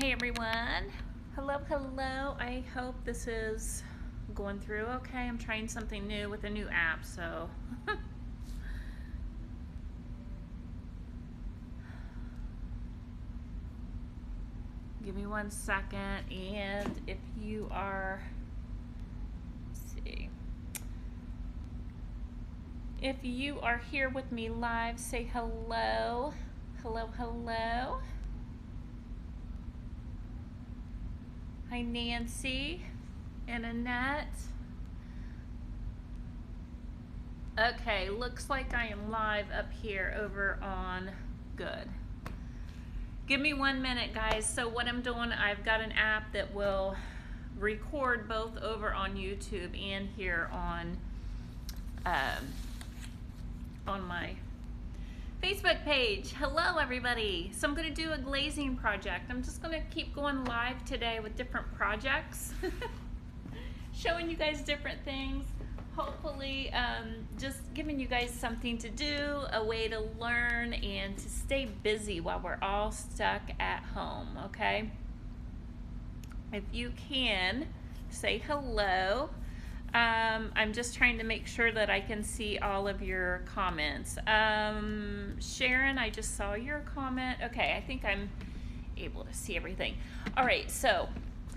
Hi everyone. Hello, hello. I hope this is going through okay. I'm trying something new with a new app, so give me 1 second. And if you are, let's see, if you are here with me live, say hello. Hello, hello. Hi Nancy and Annette. Okay, looks like I am live up here over on good. Give me 1 minute, guys. So what I'm doing, I've got an app that will record both over on YouTube and here on my Facebook page. Hello everybody. So I'm going to do a glazing project. I'm just going to keep going live today with different projects, showing you guys different things. Hopefully just giving you guys something to do, a way to learn and to stay busy while we're all stuck at home, okay? If you can, say hello. I'm just trying to make sure that I can see all of your comments. Sharon, I just saw your comment. Okay, I think I'm able to see everything. All right, so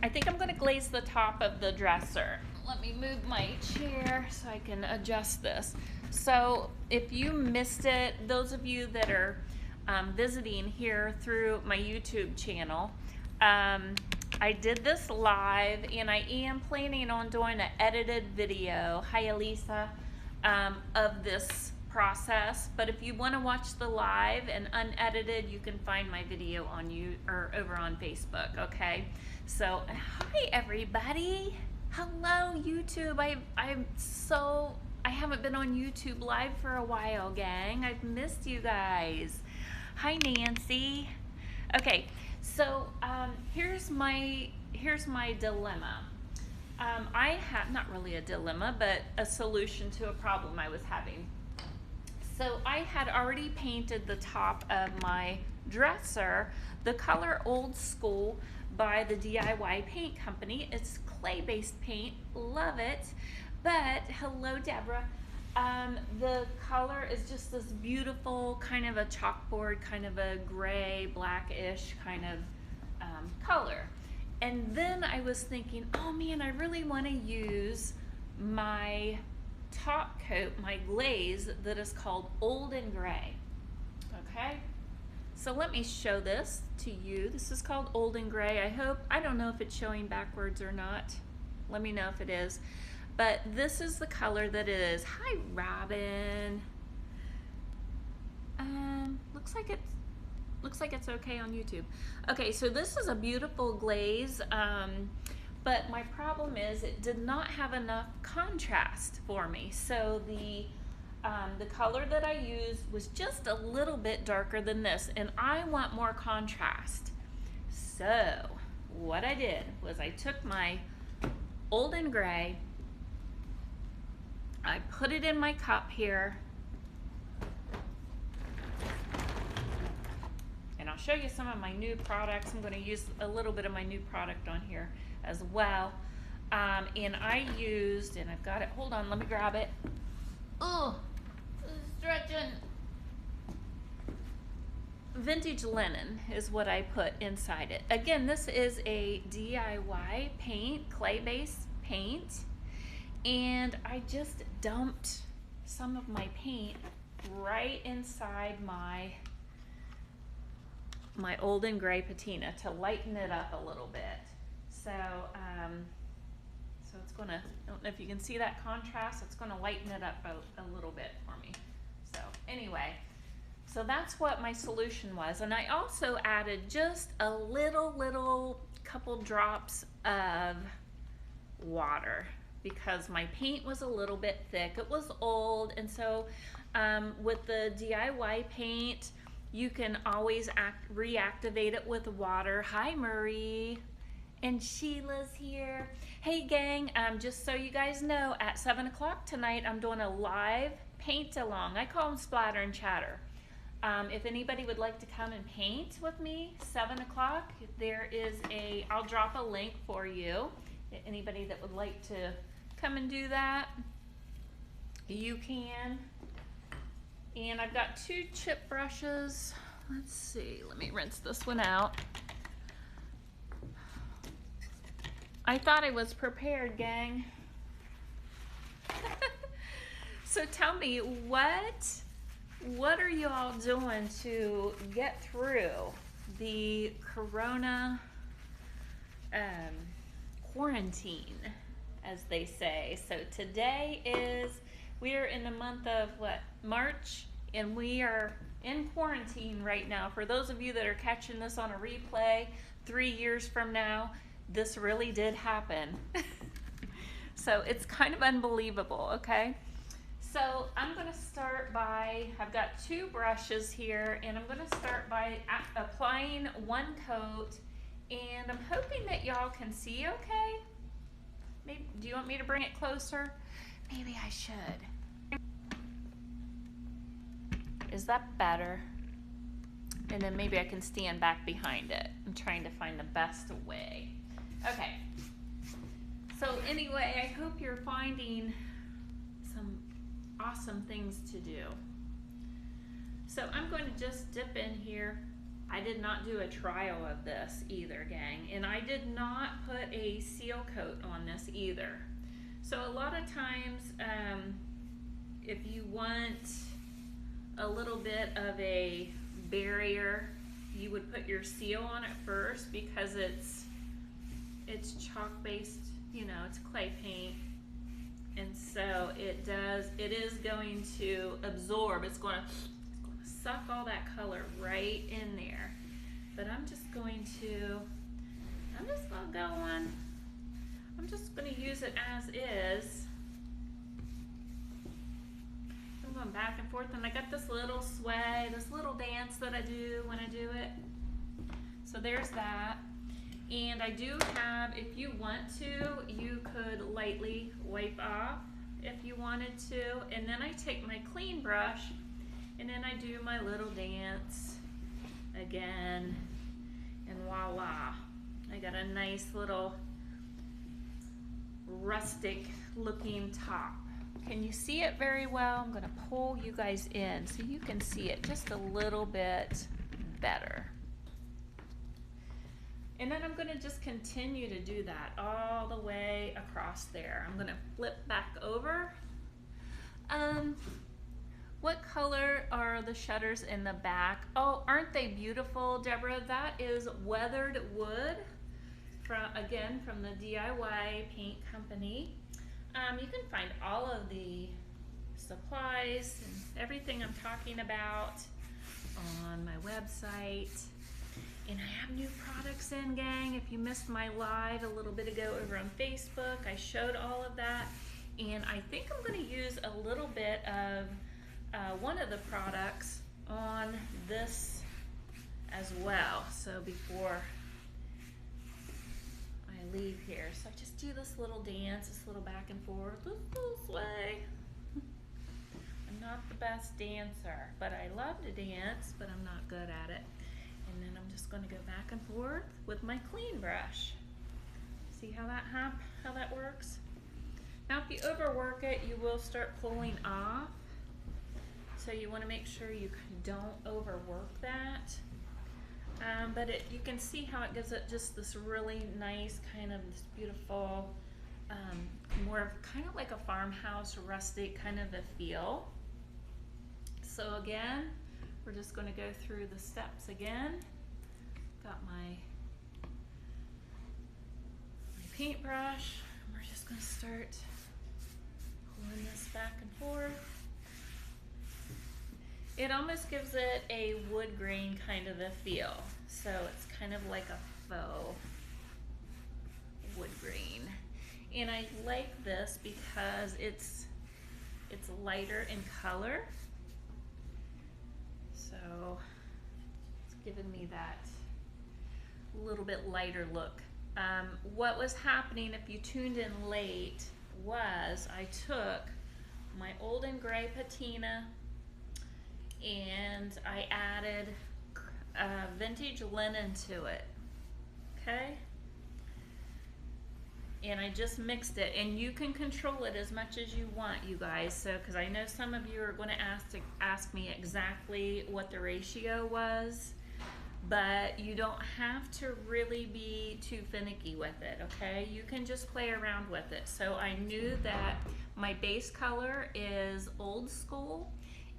I think I'm gonna glaze the top of the dresser. Let me move my chair so I can adjust this. So if you missed it, those of you that are visiting here through my YouTube channel, I did this live and I am planning on doing an edited video, hi Elisa, of this process. But if you want to watch the live and unedited, you can find my video on over on Facebook, okay? So hi everybody. Hello YouTube. I haven't been on YouTube live for a while, gang. I've missed you guys. Hi Nancy. Okay, so here's my dilemma. I have, not really a dilemma, but a solution to a problem I was having. So I had already painted the top of my dresser the color Old School by the DIY paint company. It's clay-based paint, love it. But hello Deborah. The color is just this beautiful kind of a chalkboard, kind of a gray, blackish kind of color. And then I was thinking, oh man, I really want to use my top coat, my glaze that is called Old and Gray. Okay, so let me show this to you. This is called Old and Gray. I don't know if it's showing backwards or not. Let me know if it is. But this is the color that it is. Hi, Robin. Looks like it's okay on YouTube. Okay, so this is a beautiful glaze, but my problem is it did not have enough contrast for me. So the color that I used was just a little bit darker than this, and I want more contrast. So what I did was I took my Old and Gray, I put it in my cup here, and I'll show you some of my new products. I'm going to use a little bit of my new product on here as well. And I used, and I've got it, hold on, let me grab it. Oh, stretching. Vintage linen is what I put inside it. Again, this is a DIY paint, clay-based paint. And I just dumped some of my paint right inside my Old and Gray patina to lighten it up a little bit. So, so it's gonna, I don't know if you can see that contrast, it's gonna lighten it up a little bit for me. So anyway, so that's what my solution was. And I also added just a little couple drops of water, because my paint was a little bit thick. It was old, and so with the DIY paint, you can always reactivate it with water. Hi Marie, and Sheila's here. Hey gang, just so you guys know, at 7 o'clock tonight, I'm doing a live paint along. I call them splatter and chatter. If anybody would like to come and paint with me, 7 o'clock, there is I'll drop a link for you. Anybody that would like to come and do that, you can. And I've got 2 chip brushes. Let's see, let me rinse this one out. I thought I was prepared, gang. So tell me, what are you all doing to get through the corona quarantine, as they say? So today we're in the month of March, and we are in quarantine right now. For those of you that are catching this on a replay 3 years from now, this really did happen. So it's kind of unbelievable, okay? So I'm going to start by, I've got 2 brushes here, and I'm going to start by applying 1 coat, and I'm hoping that y'all can see okay. Maybe, do you want me to bring it closer? Maybe I should. Is that better? And then maybe I can stand back behind it. I'm trying to find the best way. Okay. So anyway, I hope you're finding some awesome things to do. So I'm going to just dip in here. I did not do a trial of this either, gang, and I did not put a seal coat on this either. So a lot of times, if you want a little bit of a barrier, you would put your seal on it first, because it's chalk based, you know, it's clay paint. And so it is going to absorb, it's going to suck all that color right in there. But I'm just going to go on, I'm just going to use it as is. I'm going back and forth, and I got this little sway, this little dance that I do when I do it. So there's that. And I do have, if you want to, you could lightly wipe off if you wanted to. And then I take my clean brush, and then I do my little dance again, and voila. I got a nice little rustic looking top. Can you see it very well? I'm gonna pull you guys in so you can see it just a little bit better. And then I'm gonna just continue to do that all the way across there. I'm gonna flip back over. What color are the shutters in the back? Oh, aren't they beautiful, Deborah? That is weathered wood, again, from the DIY paint company. You can find all of the supplies and everything I'm talking about on my website. And I have new products in, gang. If you missed my live a little bit ago over on Facebook, I showed all of that. And I think I'm going to use a little bit of one of the products on this as well. So before I leave here, so I just do this little dance, this little back and forth, this little sway. I'm not the best dancer, but I love to dance, but I'm not good at it. And then I'm just going to go back and forth with my clean brush. See how that works? Now, if you overwork it, you will start pulling off. So you want to make sure you don't overwork that. But you can see how it gives it just this really nice kind of this beautiful, more of kind of like a farmhouse rustic kind of a feel. So again, we're just going to go through the steps again. Got my paintbrush. We're just going to start pulling this back and forth. It almost gives it a wood grain kind of a feel. So it's kind of like a faux wood grain. And I like this because it's lighter in color. So it's giving me that little bit lighter look. What was happening, if you tuned in late, was I took my old and gray patina and I added vintage linen to it. Okay, and I just mixed it, and you can control it as much as you want, you guys. So, because I know some of you are going to ask me exactly what the ratio was, but you don't have to really be too finicky with it, okay? You can just play around with it. So I knew that my base color is old school,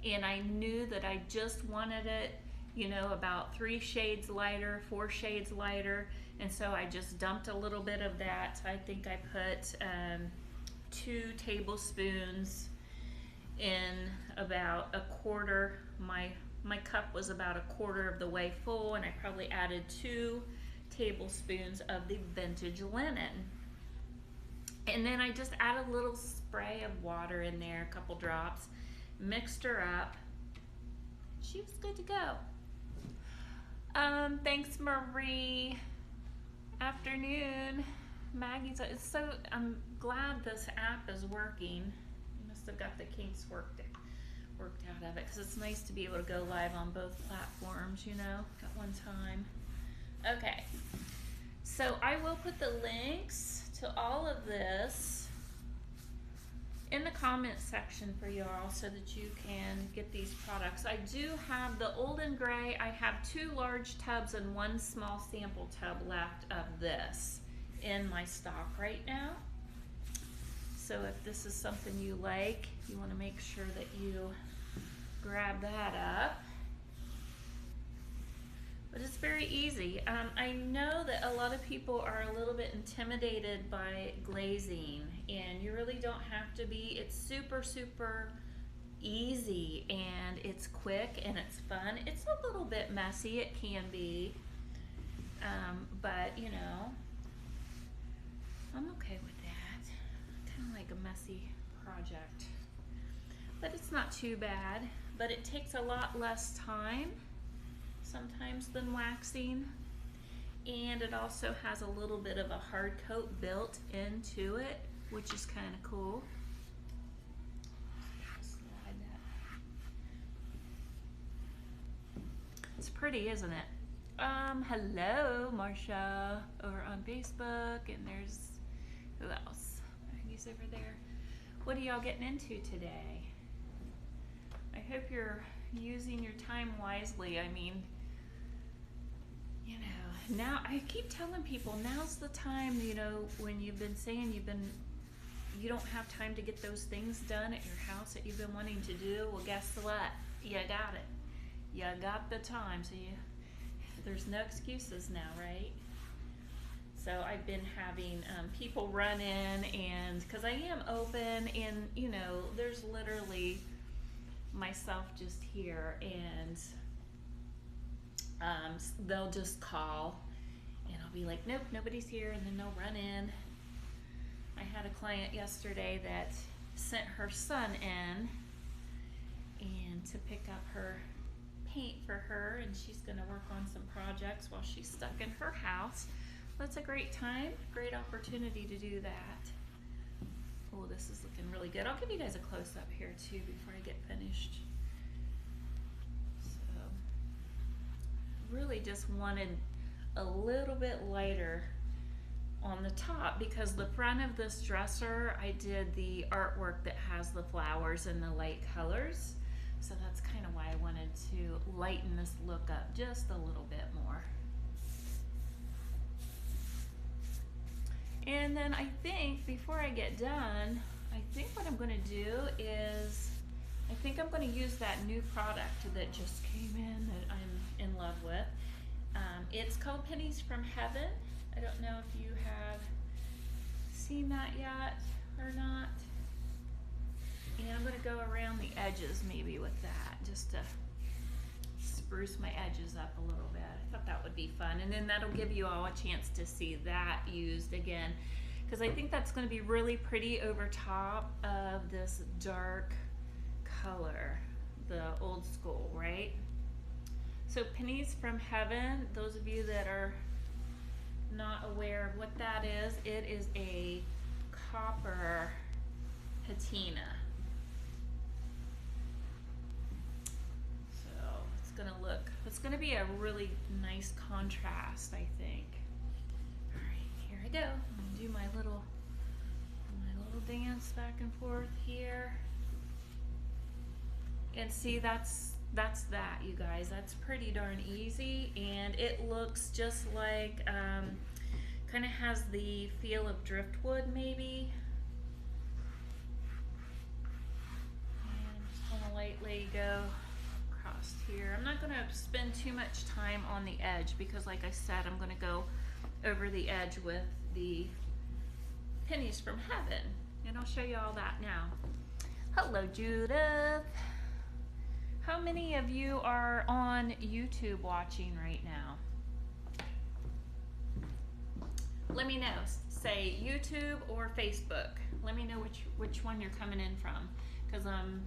and I knew that I just wanted it, you know, about 3 shades lighter, 4 shades lighter, and so I just dumped a little bit of that. I think I put 2 tablespoons in about a quarter. My cup was about a quarter of the way full, and I probably added 2 tablespoons of the vintage linen. And then I just added a little spray of water in there, a couple drops, mixed her up. She was good to go. Thanks, Marie. Afternoon. Maggie's, I'm glad this app is working. You must have got the kinks worked out of it, because it's nice to be able to go live on both platforms, you know, at one time. Okay, so I will put the links to all of this in the comment section for y'all so that you can get these products. I do have the old and gray. I have 2 large tubs and 1 small sample tub left of this in my stock right now. So if this is something you like, you want to make sure that you grab that up. But it's very easy. I know that a lot of people are a little bit intimidated by glazing, and you really don't have to be. It's super, super easy, and it's quick, and it's fun. It's a little bit messy, it can be, but you know, I'm okay with that. Kind of like a messy project, but it's not too bad. But it takes a lot less time sometimes than waxing, and it also has a little bit of a hard coat built into it, which is kind of cool. Slide that. It's pretty, isn't it? Hello, Marsha, over on Facebook, and there's, who else? Maggie's over there. What are y'all getting into today? I hope you're using your time wisely. I mean, you know, now I keep telling people now's the time, you know, when you've been saying you don't have time to get those things done at your house that you've been wanting to do. Well, guess what? You got it. You got the time, so there's no excuses now, right? So I've been having people run in, and because I am open, and you know, there's literally myself just here, and they'll just call, and I'll be like, nope, nobody's here, and then they'll run in. I had a client yesterday that sent her son in and to pick up her paint for her, and she's going to work on some projects while she's stuck in her house. That's a great time, great opportunity to do that. Oh, this is looking really good. I'll give you guys a close-up here too before I get finished. So, really just wanted a little bit lighter on the top, because the front of this dresser, I did the artwork that has the flowers and the light colors. So that's kind of why I wanted to lighten this look up just a little bit more. And then I think before I get done, I think what I'm going to do is, I think I'm going to use that new product that just came in that I'm in love with. It's called Pennies from Heaven. I don't know if you have seen that yet or not. And I'm going to go around the edges maybe with that, just to spruce my edges up a little bit. I thought that would be fun. And then that'll give you all a chance to see that used again, because I think that's going to be really pretty over top of this dark color, the old school, right? So Pennies from Heaven, those of you that are not aware of what that is, it is a copper patina. it's gonna be a really nice contrast, I think. All right, here I go. I'm gonna do my little dance back and forth here. And see, that's that, you guys. That's pretty darn easy, and it looks just like, kind of has the feel of driftwood maybe. And I'm just gonna lightly go across here. I'm not gonna spend too much time on the edge because, like I said, I'm gonna go over the edge with the pennies from heaven, and I'll show you all that now. Hello, Judith. How many of you are on YouTube watching right now? Let me know. Say YouTube or Facebook. Let me know which one you're coming in from, because I'm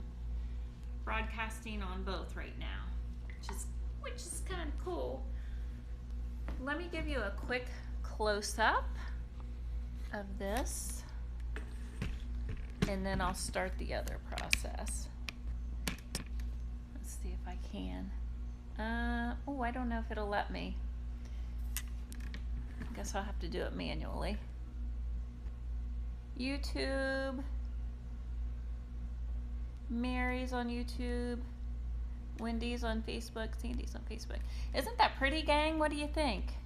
broadcasting on both right now, which is kind of cool. Let me give you a quick close-up of this, and then I'll start the other process. Let's see if I can. Oh, I don't know if it'll let me. I guess I'll have to do it manually. YouTube. Mary's on YouTube. Wendy's on Facebook. Sandy's on Facebook. Isn't that pretty, gang? What do you think?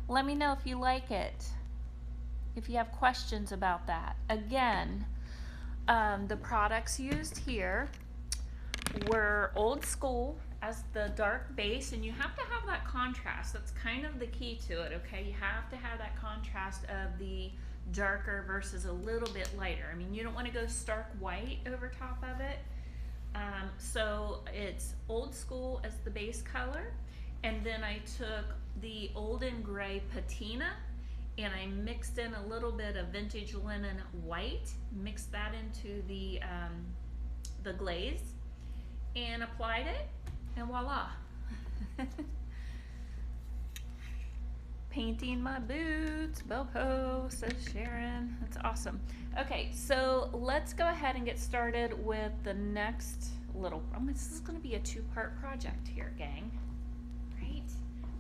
Let me know if you like it. If you have questions about that. Again, the products used here were old school as the dark base, and you have to have that contrast. That's kind of the key to it, okay? You have to have that contrast of the darker versus a little bit lighter. I mean, you don't want to go stark white over top of it. So it's old school as the base color, and then I took the olden gray patina and I mixed in a little bit of vintage linen white, mixed that into the glaze, and applied it, and voila. Painting my boots, boho, says Sharon. That's awesome. Okay, so let's go ahead and get started with the next little, this is gonna be a two-part project here, gang, right?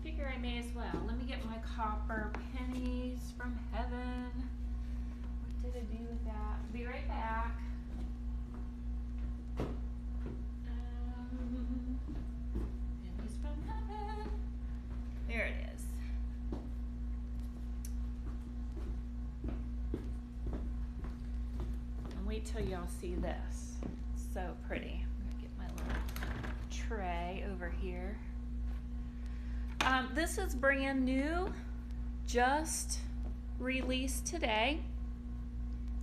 Figure I may as well. Let me get my copper pennies from heaven. What did I do with that? Be right back. Pennies from heaven. There it is. And wait till y'all see this. It's so pretty. I'm gonna get my little tray over here. This is brand new, just released today.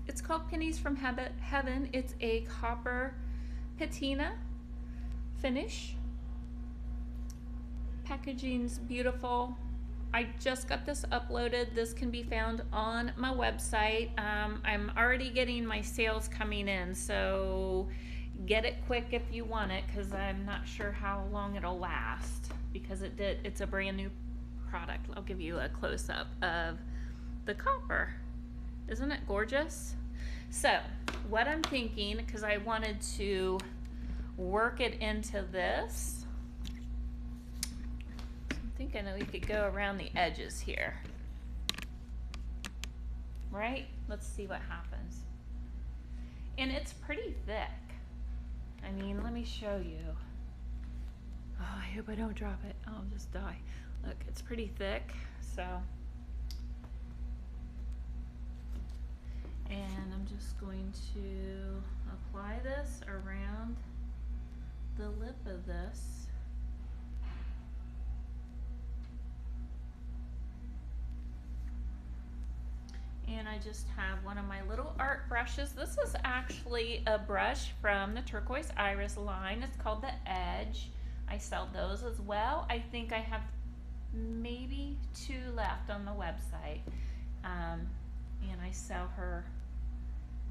It's called Pennies from Heaven. It's a copper patina finish. Packaging's beautiful. I just got this uploaded. This can be found on my website. I'm already getting my sales coming in, so get it quick if you want it, because I'm not sure how long it'll last, because it's a brand new product. I'll give you a close-up of the copper. Isn't it gorgeous? So what I'm thinking, because I wanted to work it into this, I'm thinking that we could go around the edges here, right? Let's see what happens. And it's pretty thick. I mean, let me show you. Oh, I hope I don't drop it. I'll just die. Look, it's pretty thick, so. And I'm just going to apply this around the lip of this. And I just have one of my little art brushes. This is actually a brush from the Turquoise Iris line. It's called the Edge. I sell those as well. I think I have maybe 2 left on the website. And I sell her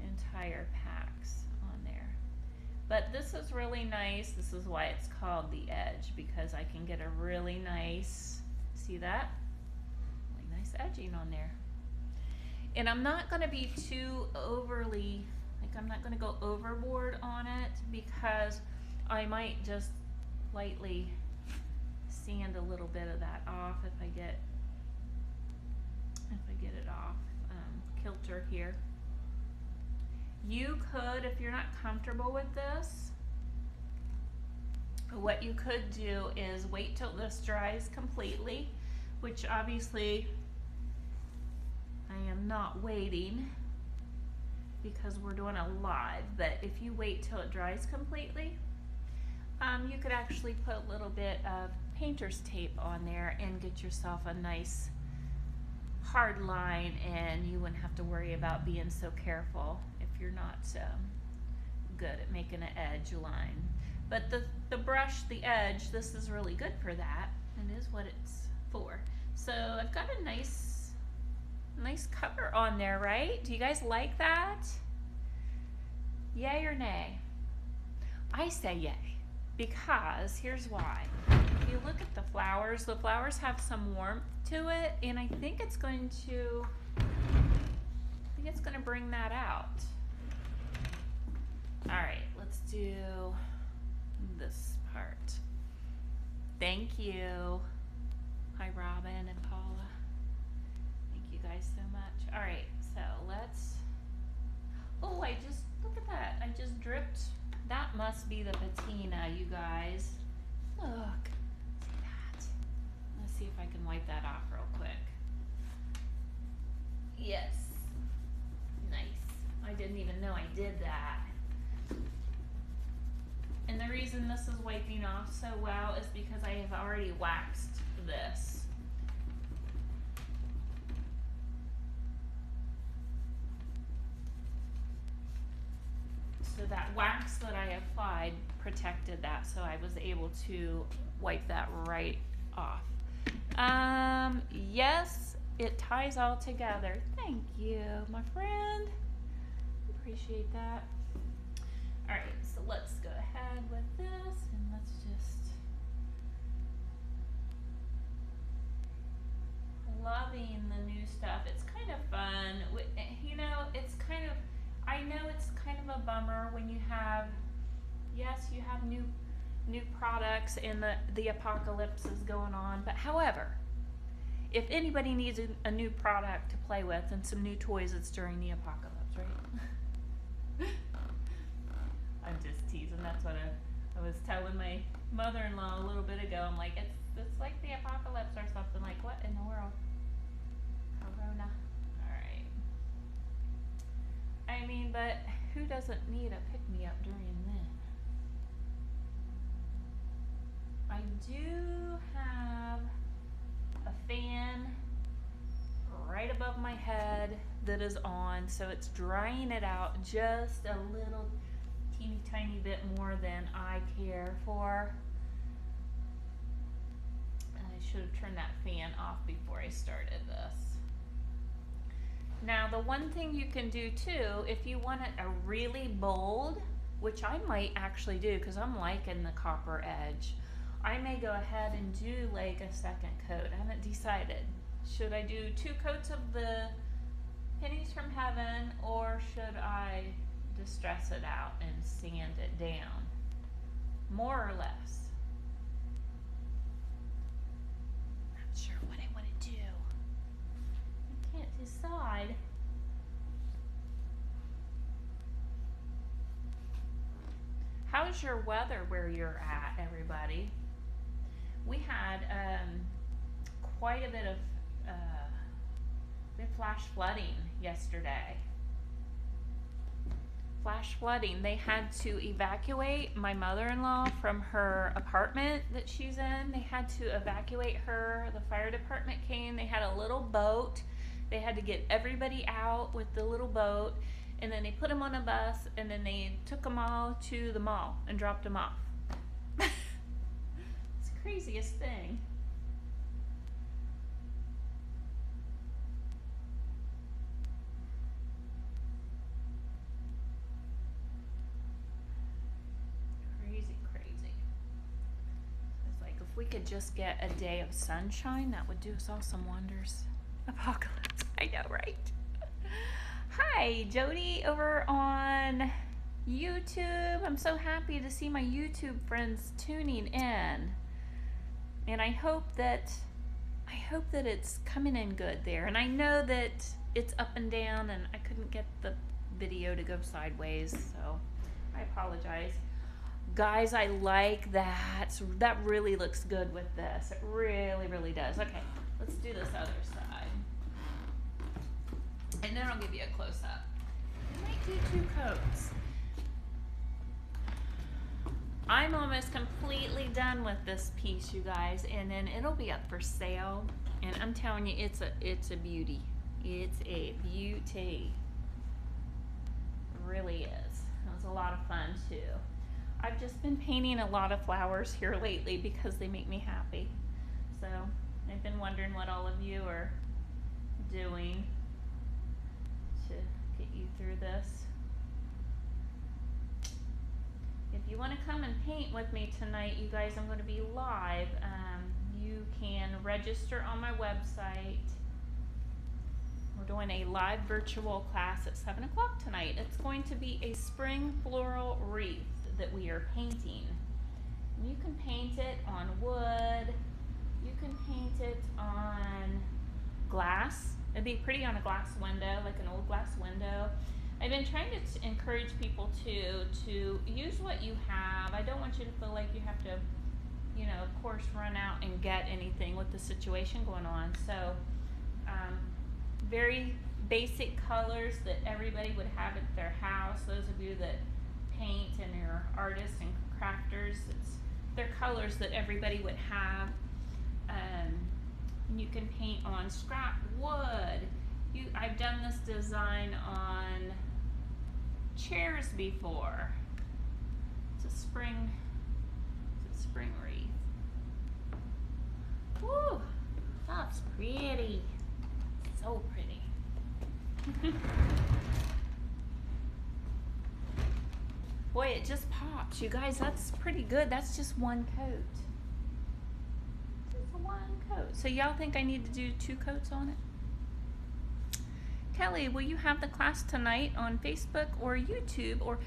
entire packs on there. But this is really nice. This is why it's called the Edge, because I can get a really nice, see that? Really nice edging on there. And I'm not going to be too overly, like I'm not going to go overboard on it, because I might just lightly sand a little bit of that off if I get it off kilter here. You could, if you're not comfortable with this, what you could do is wait till this dries completely, which obviously I am not waiting because we're doing a live, but if you wait till it dries completely, you could actually put a little bit of painter's tape on there and get yourself a nice hard line, and you wouldn't have to worry about being so careful if you're not good at making an edge line. But the brush, the edge, this is really good for that, and is what it's for. So I've got a nice cover on there, right? Do you guys like that? Yay or nay? I say yay, because here's why. If you look at the flowers have some warmth to it, and I think it's going to bring that out. All right, let's do this part. Thank you. Hi, Robin and Paula. Thank you guys so much. All right, so let's, oh, I just, look at that. I just dripped. That must be the patina, you guys. Look, see that? Let's see if I can wipe that off real quick. Yes, nice. I didn't even know I did that. And the reason this is wiping off so well is because I have already waxed this. So that wax that I applied protected that, so I was able to wipe that right off. Yes, it ties all together. Thank you, my friend. Appreciate that. All right, so let's go ahead with this, and let's just, loving the new stuff. It's kind of fun. You know, it's kind of, I know it's kind of a bummer when you have, yes, you have new products and the apocalypse is going on, but however, if anybody needs a new product to play with and some new toys, it's during the apocalypse, right? I'm just teasing. That's what I was telling my mother-in-law a little bit ago. I'm like, it's like the apocalypse or something. Like, what in the world? Corona. All right. I mean, but who doesn't need a pick-me-up during then? I do have a fan right above my head that is on, so it's drying it out just a little teeny tiny bit more than I care for. I should have turned that fan off before I started this. Now the one thing you can do too, if you want it a really bold, which I might actually do because I'm liking the copper edge, I may go ahead and do like a second coat. I haven't decided. Should I do 2 coats of the Pennies from Heaven, or should I distress it out and sand it down? More or less. Not sure what I want to do. I can't decide. How's your weather where you're at, everybody? We had quite a bit of flash flooding yesterday. Flash flooding. They had to evacuate my mother-in-law from her apartment that she's in. They had to evacuate her. The fire department came. They had a little boat. They had to get everybody out with the little boat, and then they put them on a bus, and then they took them all to the mall and dropped them off. It's the craziest thing. We could just get a day of sunshine, that would do us all some wonders. Apocalypse, I know, right? Hi, Jody over on YouTube. I'm so happy to see my YouTube friends tuning in. And I hope that it's coming in good there. And I know that it's up and down, and I couldn't get the video to go sideways, so I apologize. Guys, I like that. That really looks good with this. It really, really does. Okay, let's do this other side. And then I'll give you a close-up. I might do 2 coats. I'm almost completely done with this piece, you guys, and then it'll be up for sale. And I'm telling you, it's a beauty. It's a beauty. It really is. It was a lot of fun too. I've just been painting a lot of flowers here lately because they make me happy. So I've been wondering what all of you are doing to get you through this. If you want to come and paint with me tonight, you guys, I'm going to be live. You can register on my website. We're doing a live virtual class at 7 o'clock tonight. It's going to be a spring floral wreath that we are painting. You can paint it on wood. You can paint it on glass. It'd be pretty on a glass window, like an old glass window. I've been trying to encourage people to use what you have. I don't want you to feel like you have to, you know, of course, run out and get anything with the situation going on. So very basic colors that everybody would have at their house. Those of you that paint and are artists and crafters, they're colors that everybody would have. You can paint on scrap wood. I've done this design on chairs before. It's a spring wreath. Woo! That's pretty. So pretty. Boy, it just pops. You guys, that's pretty good. That's just 1 coat. Just 1 coat. So y'all think I need to do 2 coats on it? Kelly, will you have the class tonight on Facebook or YouTube? Or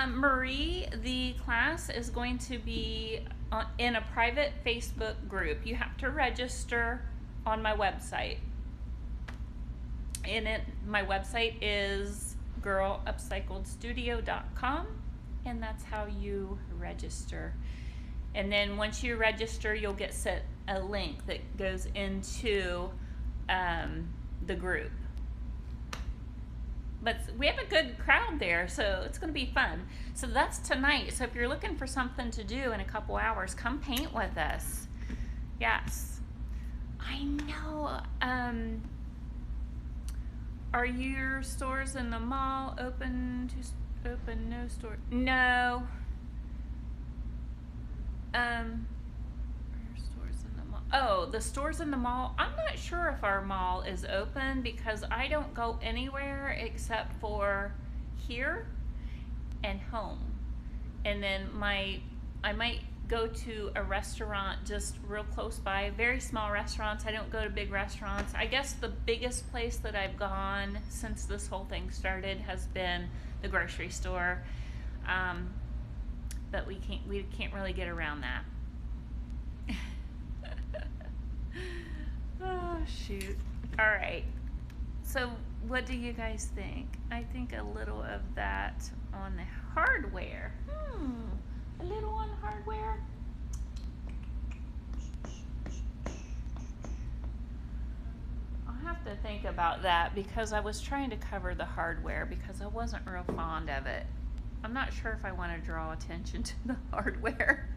Marie, the class is going to be in a private Facebook group. You have to register on my website. And my website is girlupcycledstudio.com, and that's how you register. And then once you register, you'll get sent a link that goes into the group. But we have a good crowd there, so it's going to be fun. So that's tonight. So if you're looking for something to do in a couple hours, come paint with us. Yes. I know. Are your stores in the mall open no store? No. Stores in the mall. Oh, the stores in the mall. I'm not sure if our mall is open because I don't go anywhere except for here and home. And then I might go to a restaurant just real close by, very small restaurants. I don't go to big restaurants. I guess the biggest place that I've gone since this whole thing started has been the grocery store. But we can't really get around that. Oh shoot. All right. So what do you guys think? I think a little of that on the hardware. A little on hardware. I'll have to think about that because I was trying to cover the hardware because I wasn't real fond of it. I'm not sure if I want to draw attention to the hardware.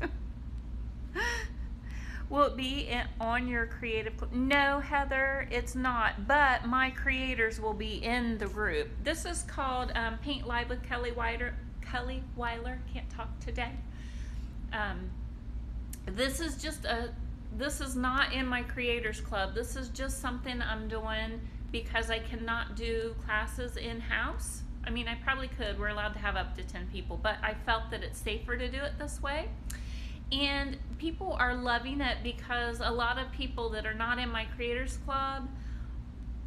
Will it be on your creative? No, Heather, it's not. But my creators will be in the group. This is called Paint Live with Kelly Weiler. Kelly Weiler, can't talk today. This is not in my creators club. This is just something I'm doing because I cannot do classes in-house. I mean, I probably could. We're allowed to have up to 10 people, but I felt that it's safer to do it this way. And people are loving it because a lot of people that are not in my creators club,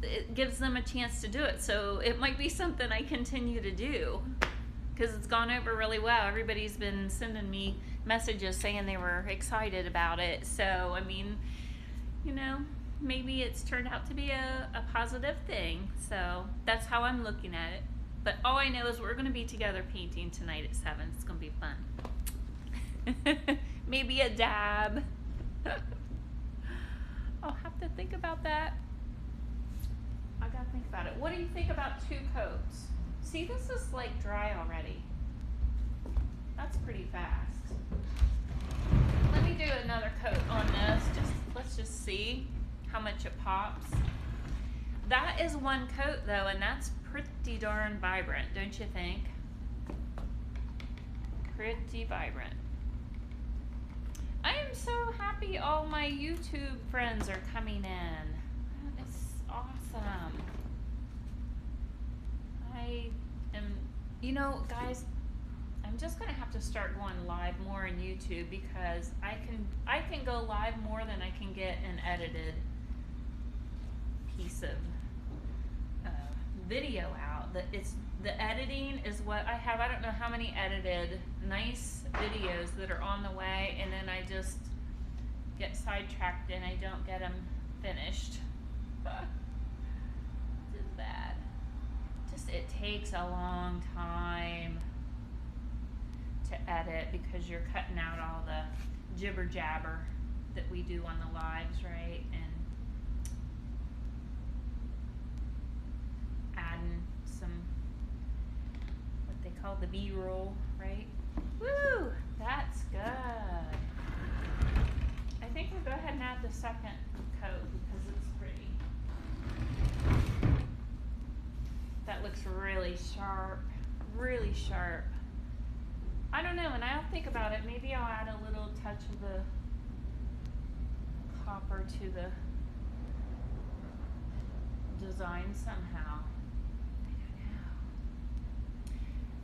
it gives them a chance to do it. So it might be something I continue to do because it's gone over really well. Everybody's been sending me messages saying they were excited about it. So, I mean, you know, maybe it's turned out to be a positive thing. So that's how I'm looking at it. But all I know is we're going to be together painting tonight at 7. It's going to be fun. Maybe a dab. I'll have to think about that. I got to think about it. What do you think about 2 coats? See, this is like dry already. That's pretty fast. Let me do another coat on this. Let's just see how much it pops. That is 1 coat though, and that's pretty darn vibrant, don't you think? Pretty vibrant. I am so happy all my YouTube friends are coming in. That is awesome. I am, you know, guys, I'm just gonna have to start going live more on YouTube because I can go live more than I can get an edited piece of video out. The editing is what I have. I don't know how many edited nice videos that are on the way, and then I just get sidetracked and I don't get them finished. Just bad. It takes a long time to edit because you're cutting out all the jibber jabber that we do on the lives, right? And adding some, what they call the B-roll, right? Woo! That's good. I think we'll go ahead and add the second coat because it's pretty. That looks really sharp, really sharp. I don't know, and I'll think about it. Maybe I'll add a little touch of the copper to the design somehow. I don't know.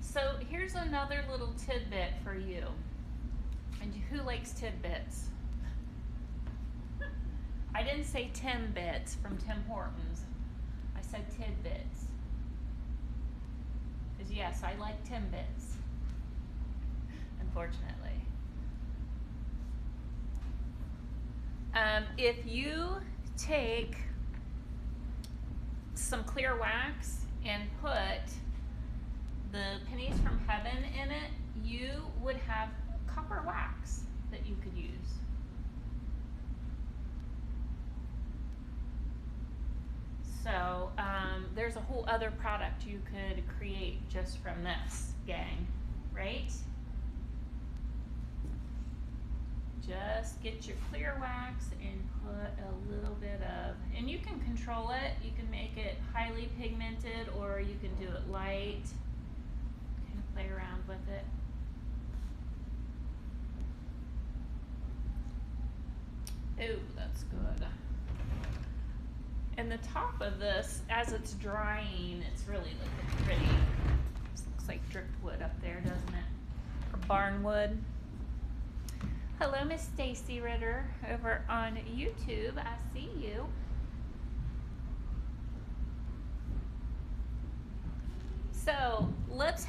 So here's another little tidbit for you. And who likes tidbits? I didn't say Timbits from Tim Hortons. I said tidbits. Because yes, I like Timbits. Unfortunately. If you take some clear wax and put the pennies from heaven in it, you would have copper wax that you could use. So there's a whole other product you could create just from this, gang, right? Just get your clear wax and put a little bit of, and you can control it. You can make it highly pigmented or you can do it light. Kind of play around with it. Ooh, that's good. And the top of this, as it's drying, it's really looking pretty. This looks like driftwood up there, doesn't it? Or barnwood. Hello, Miss Stacy Ritter over on YouTube. I see you. So let's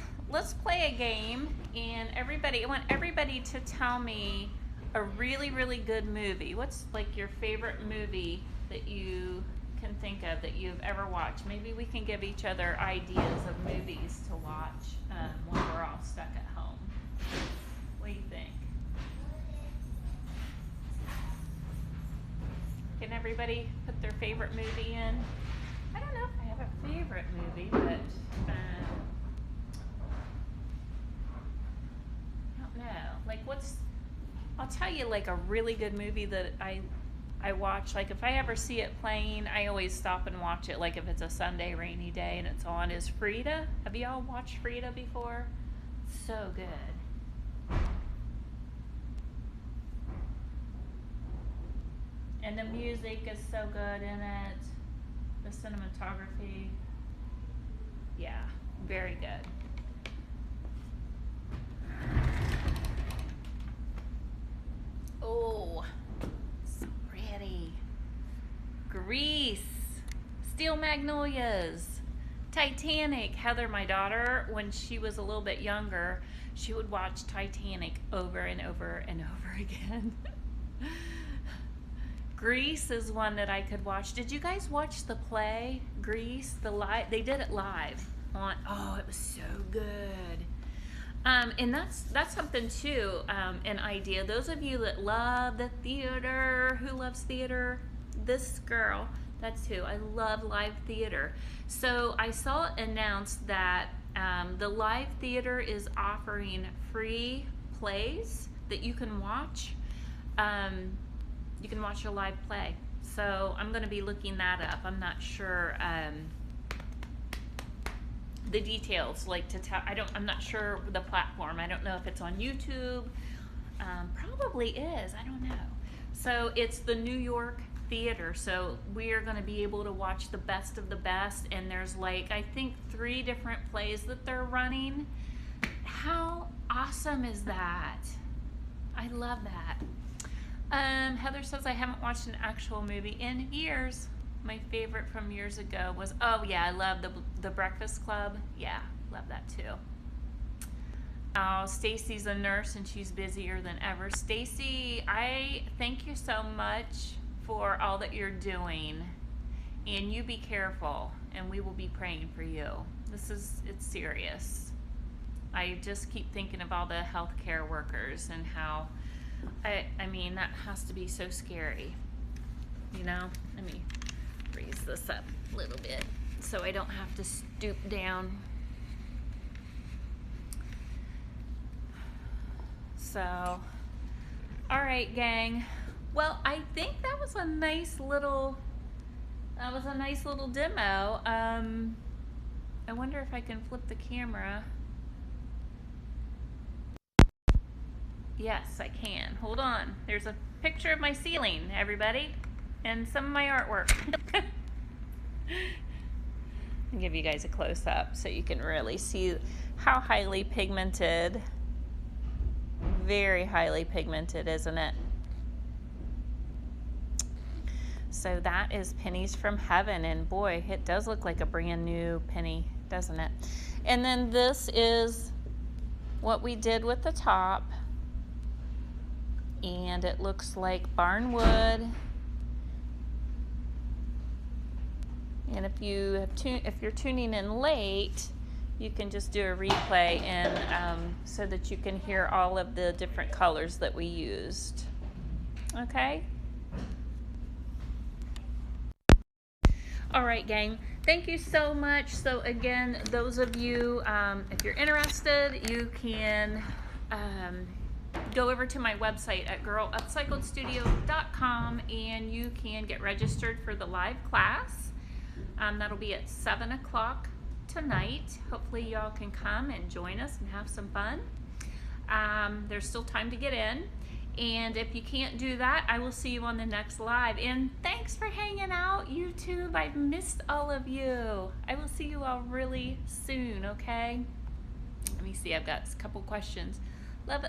play a game, and I want everybody to tell me a really, really good movie. What's like your favorite movie that you can think of that you've ever watched? Maybe we can give each other ideas of movies to watch when we're all stuck at home. What do you think? Can everybody put their favorite movie in? I don't know if I have a favorite movie, but I don't know. Like I'll tell you like a really good movie that I watch. Like if I ever see it playing, I always stop and watch it. Like if it's a Sunday rainy day and it's on, is Frida. Have you all watched Frida before? So good. And the music is so good in it. The cinematography. Yeah, very good. Oh, so pretty. Grease. Steel Magnolias. Titanic. Heather, my daughter, when she was a little bit younger, she would watch Titanic over and over and over again. Grease is one that I could watch. Did you guys watch the play Grease? They did it live on. Oh, it was so good. And that's something too. An idea. Those of you that love the theater, who loves theater? This girl. That's who. I love live theater. So I saw it announced that the live theater is offering free plays that you can watch. You can watch a live play. So I'm going to be looking that up. I'm not sure the details, like to tell. I'm not sure the platform. I don't know if it's on YouTube. Probably is. I don't know. So it's the New York Theater. So we are going to be able to watch the best of the best. And there's like, I think 3 different plays that they're running. How awesome is that? I love that. Heather says, I haven't watched an actual movie in years. My favorite from years ago was, oh yeah, I love the Breakfast Club. Yeah, love that too. Oh, Stacy's a nurse and she's busier than ever. Stacy, I thank you so much for all that you're doing. And you be careful, and we will be praying for you. It's serious. I just keep thinking of all the healthcare workers and how, I mean, that has to be so scary, you know? Let me raise this up a little bit so I don't have to stoop down. So, all right, gang. Well, I think that was a nice little demo. I wonder if I can flip the camera. Yes, I can. Hold on. There's a picture of my ceiling, everybody, and some of my artwork. I'll give you guys a close-up so you can really see how highly pigmented, very highly pigmented, isn't it? So that is Pennies from Heaven, and boy, it does look like a brand new penny, doesn't it? And then this is what we did with the top. And it looks like barnwood. And if you're tuning in late, you can just do a replay and so that you can hear all of the different colors that we used. Okay? All right, gang. Thank you so much. So again, those of you, if you're interested, you can go over to my website at girlupcycledstudio.com and you can get registered for the live class. That'll be at 7 o'clock tonight. Hopefully y'all can come and join us and have some fun. There's still time to get in. And if you can't do that, I will see you on the next live. And thanks for hanging out, YouTube. I've missed all of you. I will see you all really soon, okay? Let me see, I've got a couple questions.